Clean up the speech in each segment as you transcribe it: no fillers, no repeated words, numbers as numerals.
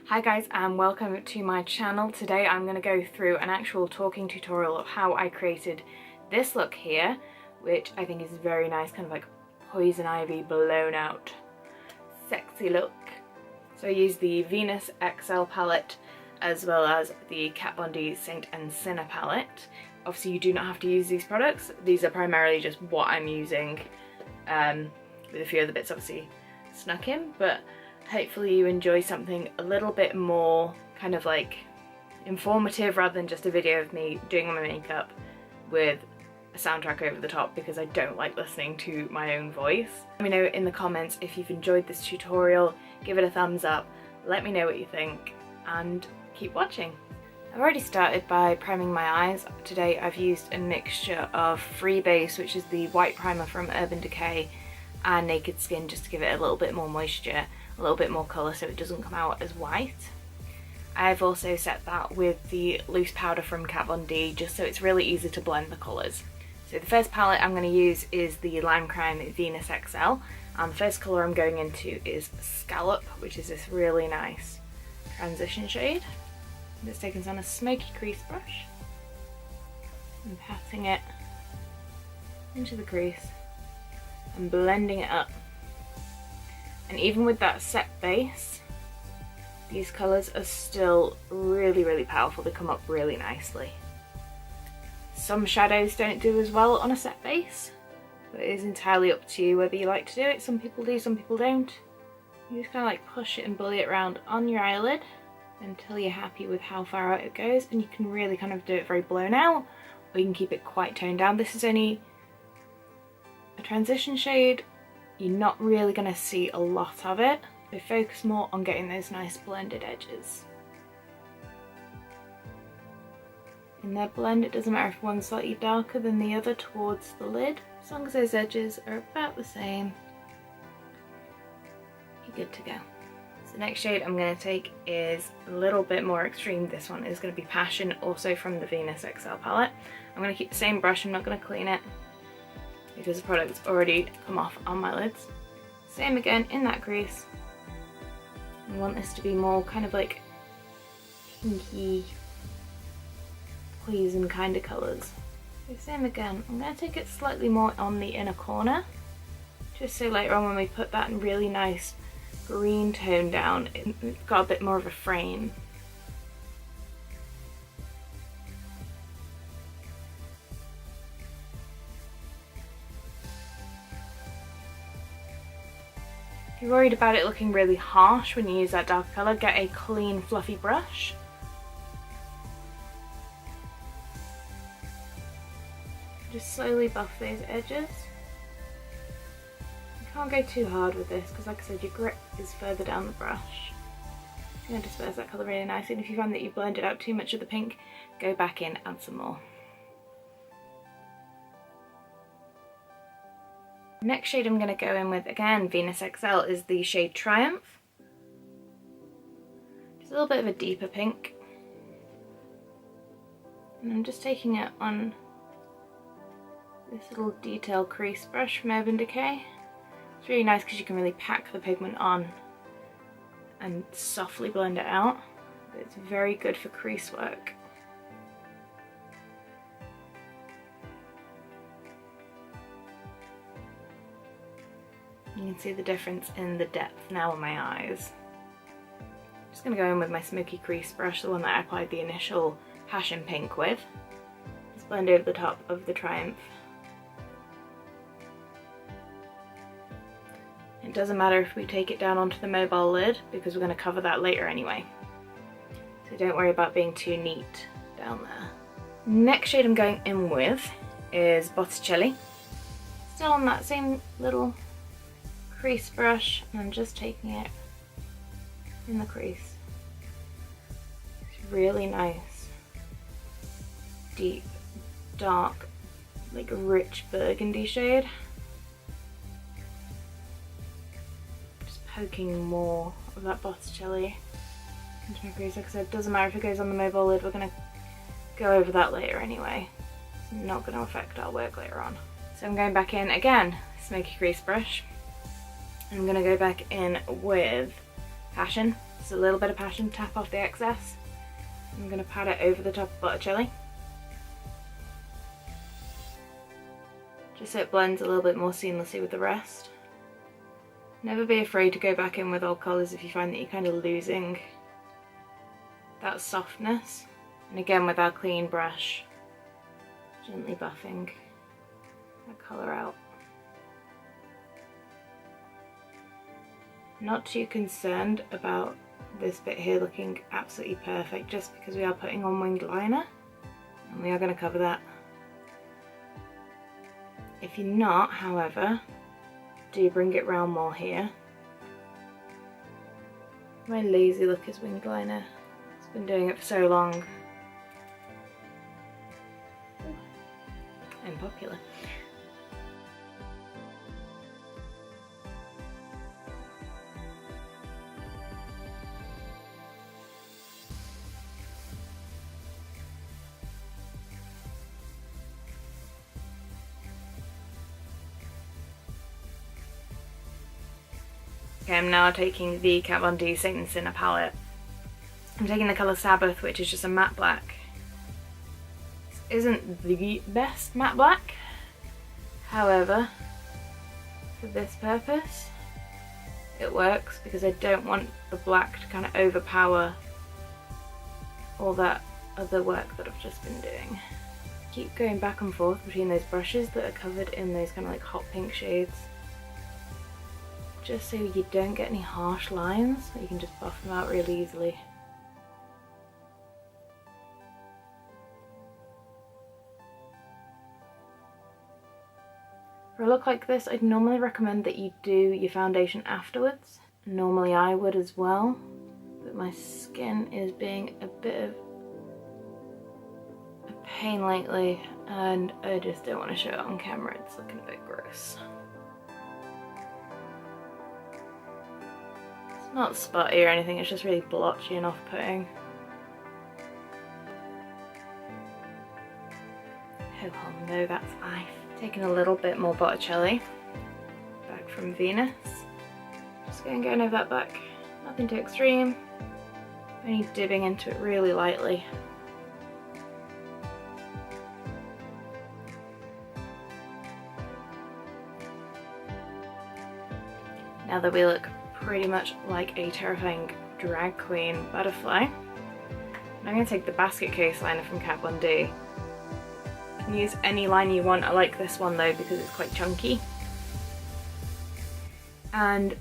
Hi guys and welcome to my channel. Today I'm going to go through an actual talking tutorial of how I created this look here, which I think is very nice, kind of like poison ivy blown out sexy look. So I used the Venus XL palette as well as the Kat Von D Saint and Sinner palette. Obviously you do not have to use these products, these are primarily just what I'm using, with a few other bits obviously snuck in, but hopefully you enjoy something a little bit more kind of like informative rather than just a video of me doing my makeup with a soundtrack over the top, because I don't like listening to my own voice. Let me know in the comments if you've enjoyed this tutorial, give it a thumbs up, let me know what you think and keep watching. I've already started by priming my eyes. Today I've used a mixture of Free Base, which is the white primer from Urban Decay, and Naked Skin, just to give it a little bit more moisture, a little bit more colour so it doesn't come out as white. I've also set that with the loose powder from Kat Von D, just so it's really easy to blend the colours. So the first palette I'm going to use is the Lime Crime Venus XL, and the first colour I'm going into is Scallop, which is this really nice transition shade. I'm just taking this on a smoky crease brush and patting it into the crease and blending it up. And even with that set base, these colours are still really powerful. They come up really nicely. Some shadows don't do as well on a set base, but it is entirely up to you whether you like to do it. Some people do, some people don't. You just kind of like push it and bully it around on your eyelid until you're happy with how far out it goes, and you can really kind of do it very blown out, or you can keep it quite toned down. This is only a transition shade. You're not really going to see a lot of it, so focus more on getting those nice blended edges. In their blend, it doesn't matter if one's slightly darker than the other towards the lid, as long as those edges are about the same, you're good to go. So the next shade I'm going to take is a little bit more extreme. This one is going to be Passion, also from the Venus XL palette. I'm going to keep the same brush, I'm not going to clean it, because the product's already come off on my lids. Same again in that crease. I want this to be more kind of like pinky, poison kind of colours. So same again, I'm going to take it slightly more on the inner corner, just so later on when we put that really nice green tone down, it's got a bit more of a frame. If you're worried about it looking really harsh when you use that dark colour, get a clean fluffy brush. Just slowly buff those edges. You can't go too hard with this because, like I said, your grip is further down the brush. It's going to disperse that colour really nicely, and if you find that you blended out too much of the pink, go back in, add some more. Next shade I'm going to go in with, again Venus XL, is the shade Triumph. Just a little bit of a deeper pink. And I'm just taking it on this little detail crease brush from Urban Decay. It's really nice because you can really pack the pigment on and softly blend it out. But it's very good for crease work. You can see the difference in the depth now in my eyes. I'm just going to go in with my smoky crease brush, the one that I applied the initial Passion Pink with. Just blend over the top of the Triumph. It doesn't matter if we take it down onto the mobile lid, because we're going to cover that later anyway. So don't worry about being too neat down there. Next shade I'm going in with is Botticelli. Still on that same little crease brush, and I'm just taking it in the crease. It's really nice, deep, dark, like rich burgundy shade. Just poking more of that Botticelli into my crease. Like I said, it doesn't matter if it goes on the mobile lid, we're going to go over that later anyway. It's not going to affect our work later on. So I'm going back in again, smoky crease brush. I'm going to go back in with Passion, Just a little bit of passion, tap off the excess. I'm going to pat it over the top of Botticelli, just so it blends a little bit more seamlessly with the rest. Never be afraid to go back in with old colours if you find that you're kind of losing that softness. And again, with our clean brush, gently buffing that colour out. Not too concerned about this bit here looking absolutely perfect, just because we are putting on winged liner and we are going to cover that. If you're not, however, do bring it round more here. My lazy look is winged liner. It's been doing it for so long. I'm popular. Okay, I'm now taking the Kat Von D Saint and Sinner palette. I'm taking the colour Sabbath, which is just a matte black. This isn't the best matte black, however, for this purpose, it works because I don't want the black to kind of overpower all that other work that I've just been doing. Keep going back and forth between those brushes that are covered in those kind of like hot pink shades, just so you don't get any harsh lines. You can just buff them out really easily. For a look like this, I'd normally recommend that you do your foundation afterwards. Normally I would as well, but my skin is being a bit of a pain lately and I just don't want to show it on camera. It's looking a bit gross. Not spotty or anything, it's just really blotchy and off-putting. Ho ho, no, that's life. Taking a little bit more Botticelli, back from Venus. Just going over that back, nothing too extreme, only dipping into it really lightly. Now that we look pretty much like a terrifying drag queen butterfly, I'm going to take the basket case liner from Kat Von D. You can use any liner you want. I like this one though because it's quite chunky. And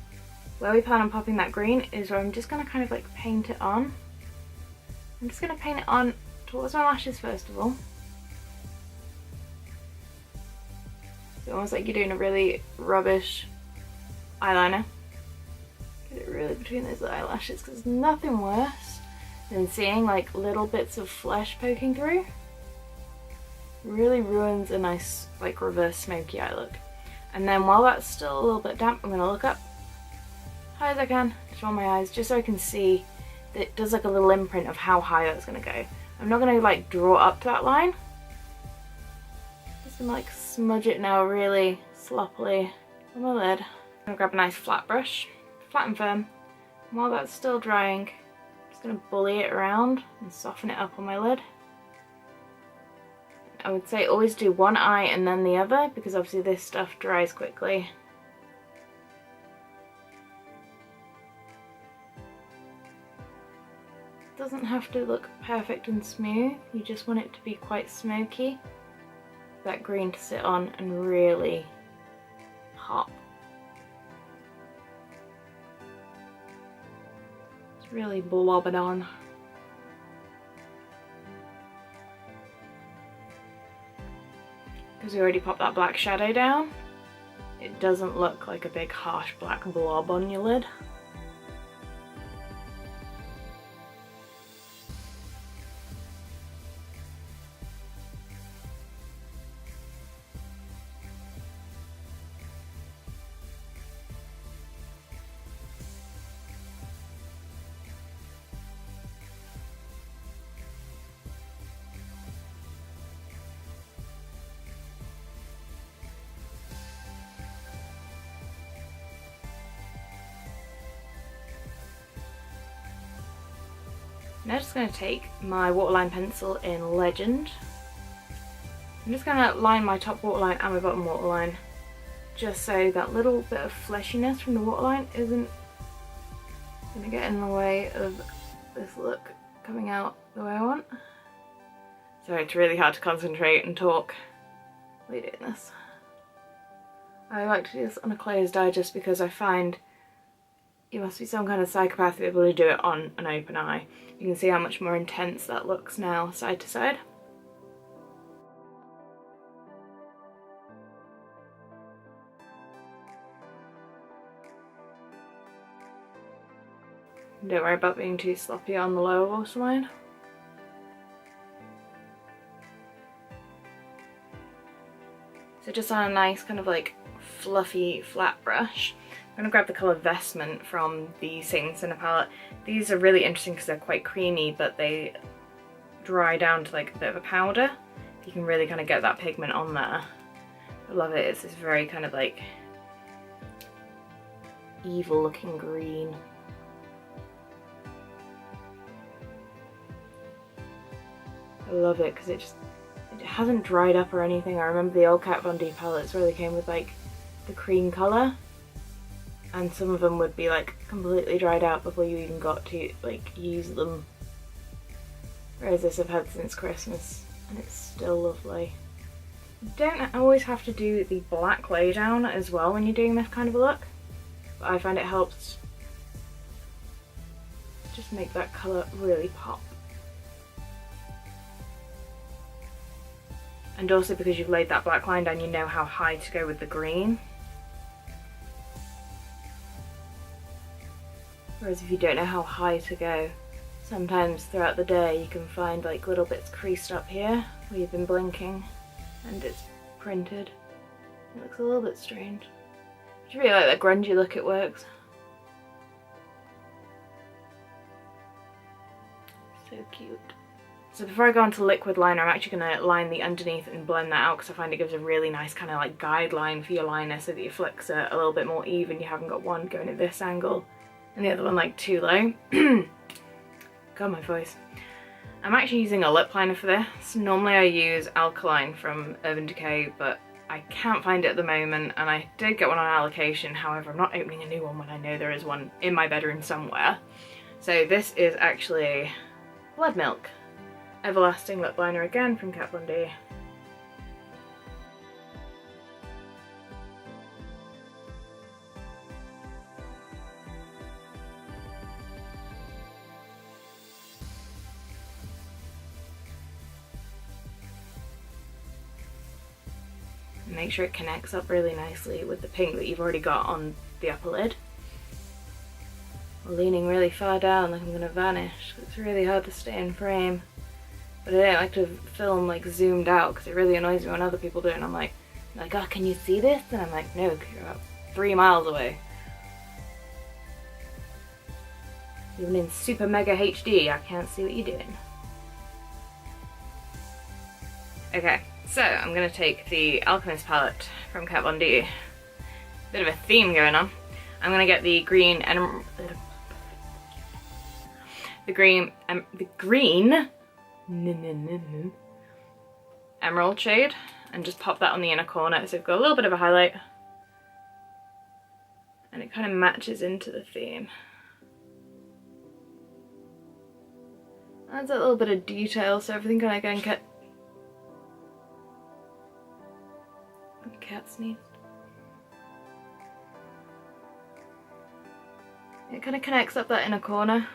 where we plan on popping that green is where I'm just going to kind of like paint it on. I'm just going to paint it on towards my lashes first of all. It's almost like you're doing a really rubbish eyeliner. Get it really between those eyelashes because there's nothing worse than seeing like little bits of flesh poking through. Really ruins a nice like reverse smoky eye look. And then while that's still a little bit damp, I'm going to look up high as I can to my eyes just so I can see that it does like a little imprint of how high that's going to go. I'm not going to like draw up to that line. Just going to like smudge it now really sloppily on my lid. I'm going to grab a nice flat brush, flat and firm. And while that's still drying, I'm just going to bully it around and soften it up on my lid. I would say always do one eye and then the other because obviously this stuff dries quickly. It doesn't have to look perfect and smooth, you just want it to be quite smoky. That green to sit on and really pop. Just really blob it on. Because we already popped that black shadow down, it doesn't look like a big harsh black blob on your lid. Now I'm just going to take my waterline pencil in Legend. I'm just going to line my top waterline and my bottom waterline, just so that little bit of fleshiness from the waterline isn't going to get in the way of this look coming out the way I want. Sorry, it's really hard to concentrate and talk while you're doing this. I like to do this on a closed eye just because I find you must be some kind of psychopath to be able to do it on an open eye. You can see how much more intense that looks now, side to side. Don't worry about being too sloppy on the lower waterline. So just on a nice kind of like fluffy flat brush, I'm going to grab the colour Vestment from the Saint Sinner palette. These are really interesting because they're quite creamy, but they dry down to like a bit of a powder. You can really kind of get that pigment on there. I love it. It's this very kind of like evil looking green. I love it because it hasn't dried up or anything. I remember the old Kat Von D palettes where they came with like the cream colour, and some of them would be like completely dried out before you even got to like use them. Whereas this I've had since Christmas and it's still lovely. You don't always have to do the black laydown as well when you're doing this kind of a look, but I find it helps just make that colour really pop. And also because you've laid that black line down, you know how high to go with the green. Whereas if you don't know how high to go, sometimes throughout the day you can find like little bits creased up here where you've been blinking and it's printed. It looks a little bit strange. I just really like that grungy look it works. So cute. So before I go on to liquid liner, I'm actually going to line the underneath and blend that out because I find it gives a really nice kind of like guideline for your liner so that your flicks are a little bit more even. You haven't got one going at this angle and the other one like too low. God, my voice. I'm actually using a lip liner for this. Normally I use Alkaline from Urban Decay, but I can't find it at the moment, and I did get one on allocation. However, I'm not opening a new one when I know there is one in my bedroom somewhere. So this is actually Blood Milk Everlasting Lip Liner again from Kat Von D. Make sure it connects up really nicely with the pink that you've already got on the upper lid. I'm leaning really far down like I'm going to vanish. It's really hard to stay in frame. But I don't like to film like zoomed out because it really annoys me when other people do it and I'm like, oh, can you see this? And I'm like, no, you're about 3 miles away. Even in super mega HD, I can't see what you're doing. Okay, so I'm going to take the Alchemist Palette from Kat Von D. Bit of a theme going on. I'm going to get the green emerald shade and just pop that on the inner corner so we've got a little bit of a highlight and it kind of matches into the theme. Adds a little bit of detail so everything kind of again cat sneeze. It kind of connects up that inner corner.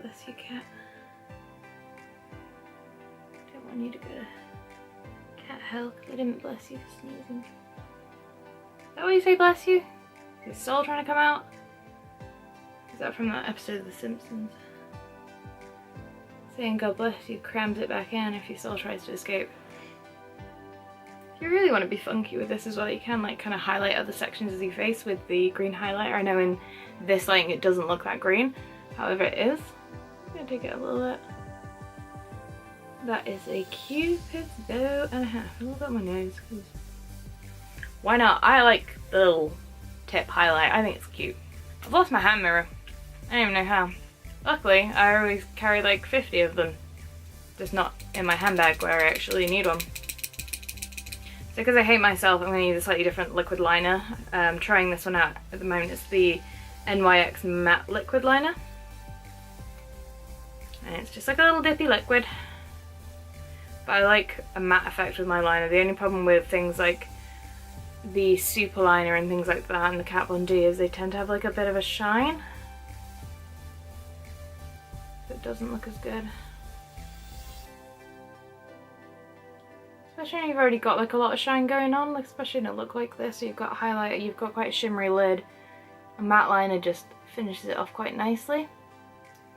Bless you, cat. Don't want you to go to cat hell because I didn't bless you for sneezing. Is that what you say, bless you? Is his soul trying to come out? Is that from that episode of The Simpsons? Saying God bless you crams it back in if your soul tries to escape. If you really want to be funky with this as well, you can like kind of highlight other sections of your face with the green highlighter. I know in this lighting it doesn't look that green, however it is. I'm going to take it a little bit. That is a Cupid's bow and a half. A little bit on my nose. Why not? I like the little tip highlight. I think it's cute. I've lost my hand mirror. I don't even know how. Luckily, I always carry like 50 of them. Just not in my handbag where I actually need one. So because I hate myself, I'm going to use a slightly different liquid liner. I'm trying this one out at the moment. It's the NYX Matte Liquid Liner. And it's just like a little dippy liquid. But I like a matte effect with my liner. The only problem with things like the super liner and things like that and the Kat Von D is they tend to have like a bit of a shine. So it doesn't look as good. Especially when you've already got like a lot of shine going on, like especially in a look like this. So you've got a highlighter, you've got quite a shimmery lid. A matte liner just finishes it off quite nicely.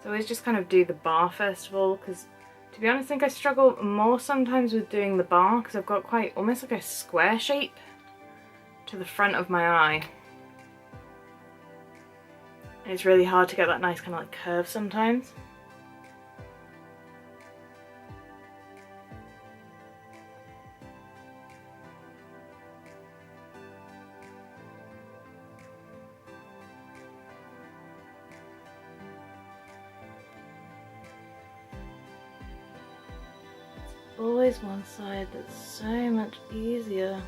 So I always just kind of do the bar first of all, because to be honest I think I struggle more sometimes with doing the bar because I've got quite almost like a square shape to the front of my eye. And it's really hard to get that nice kind of like curve sometimes. Always one side that's so much easier.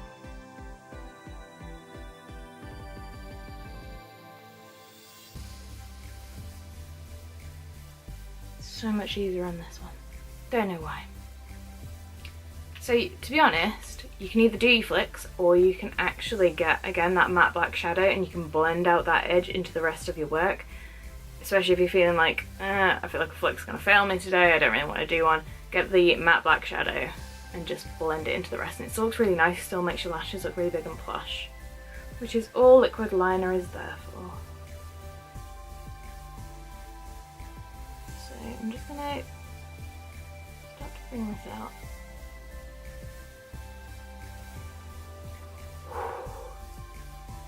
So much easier on this one. Don't know why. So to be honest, you can either do flicks or you can actually get again that matte black shadow and you can blend out that edge into the rest of your work. Especially if you're feeling like, I feel like a flick's gonna fail me today, I don't really want to do one. Get the matte black shadow and just blend it into the rest, and it still looks really nice, still makes your lashes look really big and plush, which is all liquid liner is there for. So I'm just gonna start to bring this out.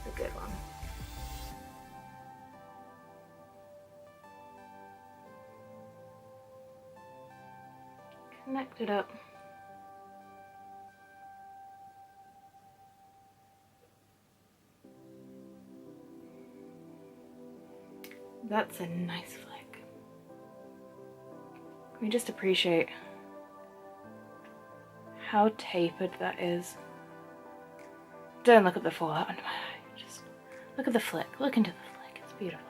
It's a good one. Connect it up. That's a nice flick. Can we just appreciate how tapered that is? Don't look at the fallout under my eye, just look at the flick, look into the flick, it's beautiful.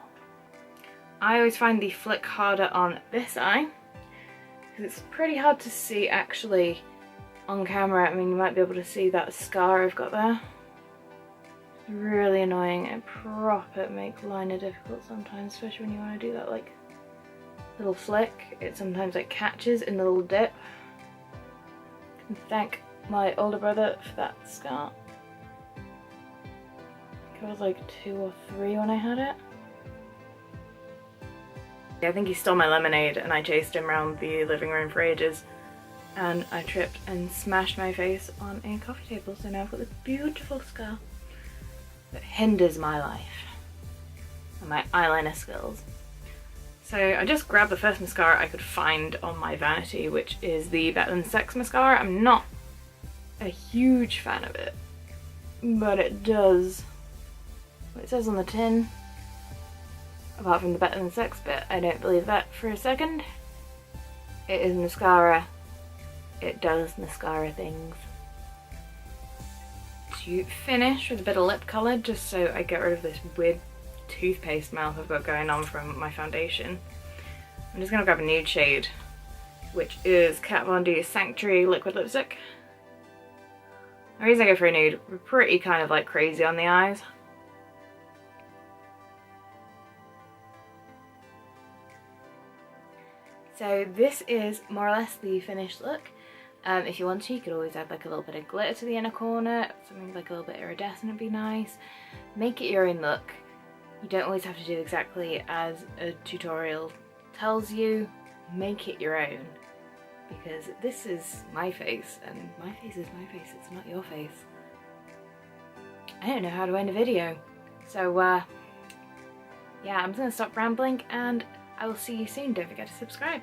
I always find the flick harder on this eye, because it's pretty hard to see actually on camera. I mean, you might be able to see that scar I've got there. It's really annoying and proper make liner difficult sometimes, especially when you want to do that like little flick. It sometimes like catches in the little dip. I can thank my older brother for that scar. I think I was like 2 or 3 when I had it. I think he stole my lemonade and I chased him around the living room for ages and I tripped and smashed my face on a coffee table, so now I've got this beautiful scar that hinders my life and my eyeliner skills. So I just grabbed the first mascara I could find on my vanity, which is the Better Than Sex mascara. I'm not a huge fan of it, but it does what it says on the tin. Apart from the Better Than Sex bit, I don't believe that for a second. It is mascara. It does mascara things. To finish with a bit of lip colour, just so I get rid of this weird toothpaste mouth I've got going on from my foundation. I'm just going to grab a nude shade, which is Kat Von D's Sanctuary Liquid Lipstick. The reason I go for a nude, we're pretty kind of like crazy on the eyes. So this is more or less the finished look. If you want to, you could always add like a little bit of glitter to the inner corner, something like a little bit iridescent would be nice. Make it your own look. You don't always have to do exactly as a tutorial tells you. Make it your own, because this is my face and my face is my face, it's not your face. I don't know how to end a video, so yeah, I'm just gonna stop rambling and I will see you soon. Don't forget to subscribe.